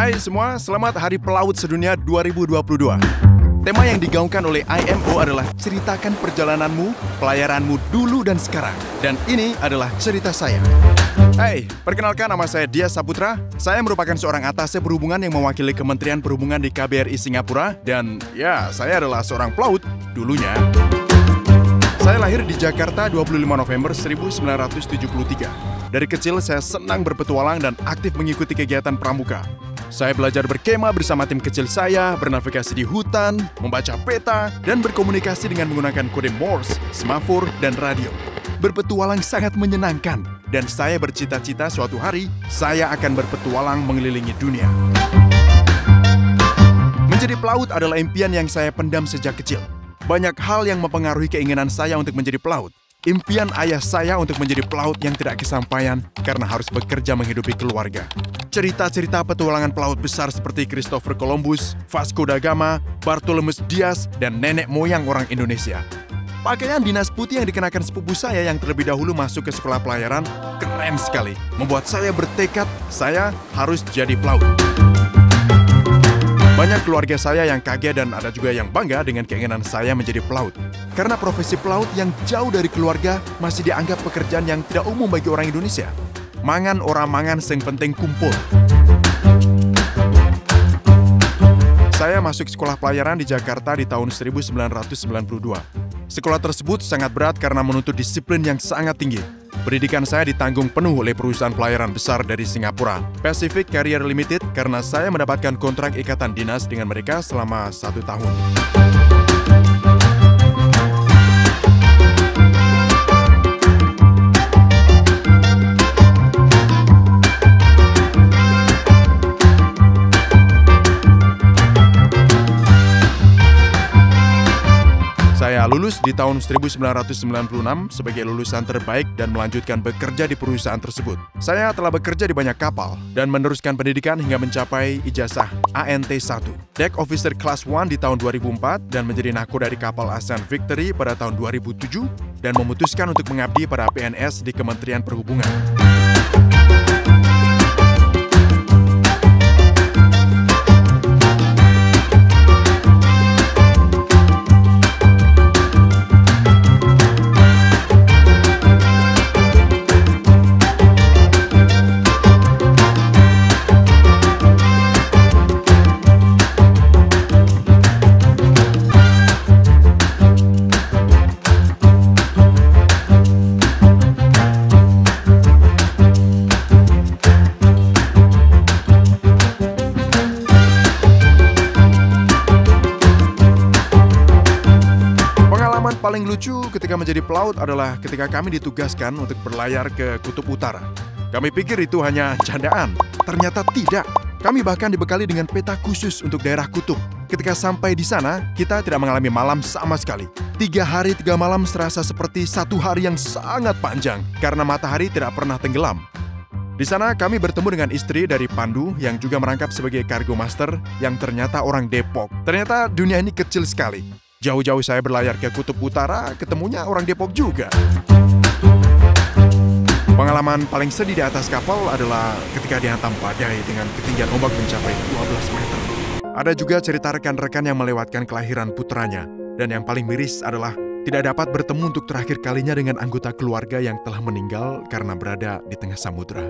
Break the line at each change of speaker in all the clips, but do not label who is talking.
Hai semua, selamat Hari Pelaut Sedunia 2022. Tema yang digaungkan oleh IMO adalah ceritakan perjalananmu, pelayaranmu dulu dan sekarang. Dan ini adalah cerita saya. Hai, perkenalkan nama saya Dias Saputra. Saya merupakan seorang atase perhubungan yang mewakili Kementerian Perhubungan di KBRI Singapura. Dan ya, saya adalah seorang pelaut dulunya. Saya lahir di Jakarta 25 November 1973. Dari kecil saya senang berpetualang dan aktif mengikuti kegiatan pramuka. Saya belajar berkemah bersama tim kecil saya, bernavigasi di hutan, membaca peta, dan berkomunikasi dengan menggunakan kode Morse, semafor, dan radio. Berpetualang sangat menyenangkan, dan saya bercita-cita suatu hari saya akan berpetualang mengelilingi dunia. Menjadi pelaut adalah impian yang saya pendam sejak kecil. Banyak hal yang mempengaruhi keinginan saya untuk menjadi pelaut. Impian ayah saya untuk menjadi pelaut yang tidak kesampaian karena harus bekerja menghidupi keluarga. Cerita-cerita petualangan pelaut besar seperti Christopher Columbus, Vasco da Gama, Bartolomé Dias, dan nenek moyang orang Indonesia. Pakaian dinas putih yang dikenakan sepupu saya yang terlebih dahulu masuk ke sekolah pelayaran keren sekali. Membuat saya bertekad, saya harus jadi pelaut. Banyak keluarga saya yang kaget dan ada juga yang bangga dengan keinginan saya menjadi pelaut. Karena profesi pelaut yang jauh dari keluarga masih dianggap pekerjaan yang tidak umum bagi orang Indonesia. Mangan orang mangan sing penting kumpul. Saya masuk sekolah pelayaran di Jakarta di tahun 1992. Sekolah tersebut sangat berat karena menuntut disiplin yang sangat tinggi. Pendidikan saya ditanggung penuh oleh perusahaan pelayaran besar dari Singapura, Pacific Carrier Limited, karena saya mendapatkan kontrak ikatan dinas dengan mereka selama 1 tahun. Saya lulus di tahun 1996 sebagai lulusan terbaik dan melanjutkan bekerja di perusahaan tersebut. Saya telah bekerja di banyak kapal dan meneruskan pendidikan hingga mencapai ijazah ANT1. Deck Officer Class 1 di tahun 2004 dan menjadi nahkoda di kapal ASEAN Victory pada tahun 2007 dan memutuskan untuk mengabdi pada PNS di Kementerian Perhubungan. Paling lucu ketika menjadi pelaut adalah ketika kami ditugaskan untuk berlayar ke Kutub Utara. Kami pikir itu hanya candaan, ternyata tidak. Kami bahkan dibekali dengan peta khusus untuk daerah kutub. Ketika sampai di sana, kita tidak mengalami malam sama sekali. 3 hari 3 malam serasa seperti 1 hari yang sangat panjang karena matahari tidak pernah tenggelam. Di sana kami bertemu dengan istri dari Pandu yang juga merangkap sebagai cargo master yang ternyata orang Depok. Ternyata dunia ini kecil sekali. Jauh-jauh saya berlayar ke Kutub Utara, ketemunya orang Depok juga. Pengalaman paling sedih di atas kapal adalah ketika dihantam badai dengan ketinggian ombak mencapai 12 meter. Ada juga cerita rekan-rekan yang melewatkan kelahiran putranya. Dan yang paling miris adalah tidak dapat bertemu untuk terakhir kalinya dengan anggota keluarga yang telah meninggal karena berada di tengah samudera.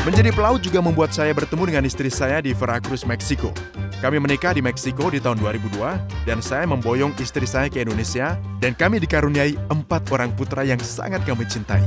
Menjadi pelaut juga membuat saya bertemu dengan istri saya di Veracruz, Meksiko. Kami menikah di Meksiko di tahun 2002 dan saya memboyong istri saya ke Indonesia dan kami dikaruniai 4 orang putra yang sangat kami cintai.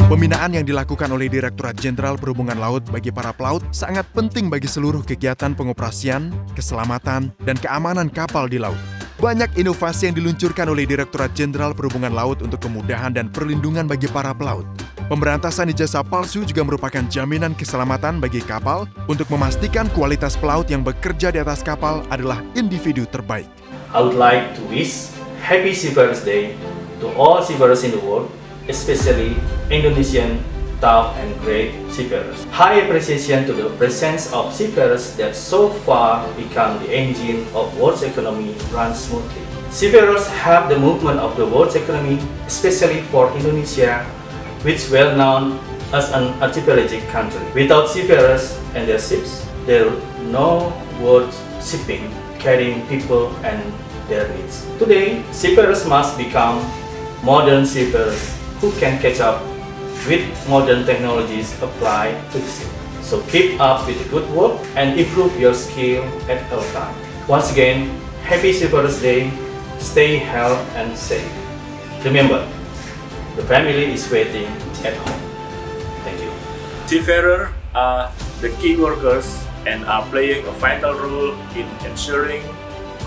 Pembinaan yang dilakukan oleh Direktorat Jenderal Perhubungan Laut bagi para pelaut sangat penting bagi seluruh kegiatan pengoperasian, keselamatan, dan keamanan kapal di laut. Banyak inovasi yang diluncurkan oleh Direktorat Jenderal Perhubungan Laut untuk kemudahan dan perlindungan bagi para pelaut. Pemberantasan ijazah palsu juga merupakan jaminan keselamatan bagi kapal untuk memastikan kualitas pelaut yang bekerja di atas kapal adalah individu terbaik.
I would like to wish Happy Seafarers Day to all seafarers in the world, especially Indonesian tough and great seafarers. High appreciation to the presence of seafarers that so far become the engine of world's economy run smoothly. Seafarers help the movement of the world's economy, especially for Indonesia, which is well known as an archipelagic country. Without seafarers and their ships, there are no world shipping carrying people and their needs. Today, seafarers must become modern seafarers who can catch up with modern technologies applied to the sea. So keep up with the good work and improve your skill at all time. Once again, Happy Seafarers Day. Stay healthy and safe. Remember, the family is waiting at home. Thank you.
Seafarers are the key workers and are playing a vital role in ensuring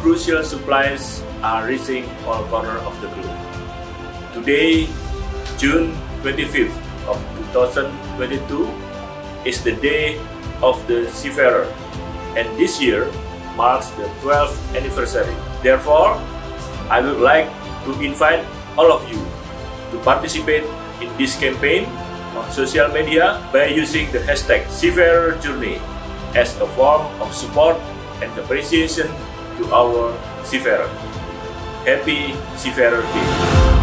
crucial supplies are reaching all corners of the globe. Today, June 25th of 2022, is the Day of the Seafarer, and this year marks the 12th anniversary. Therefore, I would like to invite all of you to participate in this campaign on social media by using the hashtag Seafarer Journey as a form of support and appreciation to our seafarer. Happy Seafarer Day!